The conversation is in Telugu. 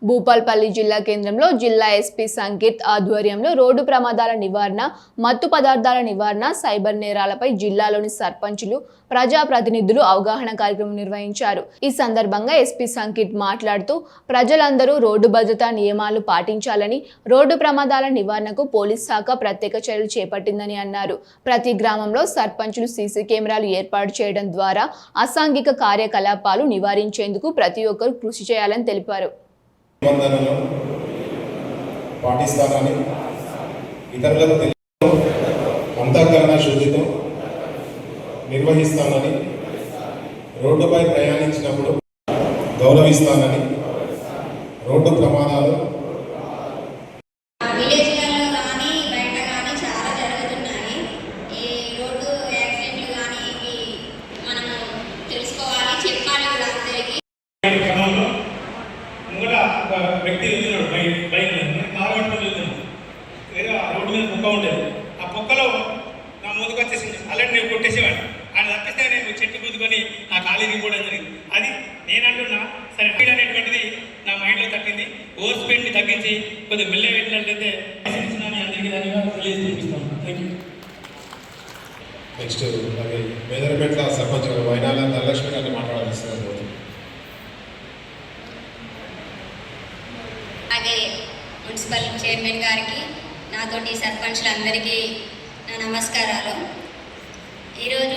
భూపాల్పల్లి జిల్లా కేంద్రంలో జిల్లా ఎస్పీ సంకేత్ ఆధ్వర్యంలో రోడ్డు ప్రమాదాల నివారణ, మత్తు పదార్థాల నివారణ, సైబర్ నేరాలపై జిల్లాలోని సర్పంచులు, ప్రజాప్రతినిధులు అవగాహన కార్యక్రమం నిర్వహించారు. ఈ సందర్భంగా ఎస్పీ సంకేత్ మాట్లాడుతూ ప్రజలందరూ రోడ్డు భద్రతా నియమాలు పాటించాలని, రోడ్డు ప్రమాదాల నివారణకు పోలీస్ శాఖ ప్రత్యేక చర్యలు చేపట్టిందని అన్నారు. ప్రతి గ్రామంలో సర్పంచులు సీసీ కెమెరాలు ఏర్పాటు చేయడం ద్వారా అసాంఘిక కార్యకలాపాలు నివారించేందుకు ప్రతి ఒక్కరూ కృషి చేయాలని తెలిపారు. పాటిస్తానని, ఇతరులకు తెలియదు అంతఃకరణ శుద్ధితో నిర్వహిస్తానని, రోడ్డుపై ప్రయాణించినప్పుడు గౌరవిస్తానని, రోడ్డు ప్రమాదాలు వ్యక్తి వెళ్తున్నాడు బైక్ కారు పట్టుకొని వెళ్తున్నాడు. వేరే రోడ్డు మీద కుక్క ఉండేది. ఆ కుక్కలో నా ముందుకు వచ్చేసింది. అలాంటి నేను కొట్టేసేవాడిని. ఆయన తప్పిస్తే నేను చెట్టు గుద్దుకొని నా ఖాళీ దిగిపోవడం జరిగింది. అది నేను అంటున్నా సరే స్పీడ్ అనేటువంటిది నా మైండ్లో తగ్గింది. ఓవర్ స్పీడ్ని తగ్గించి కొద్దిగా మెల్లగా పెట్టినట్లయితే అందరికీ ధన్యవాదాలు తెలియజేస్తాను. Thank you. Next మేదరపేట sarpanch వైనాల Dhanalakshmi గారిని మాట్లాడాల్సిన అలాగే మున్సిపల్ చైర్మన్ గారికి, నాతోటి సర్పంచ్లందరికీ నా నమస్కారాలు. ఈరోజు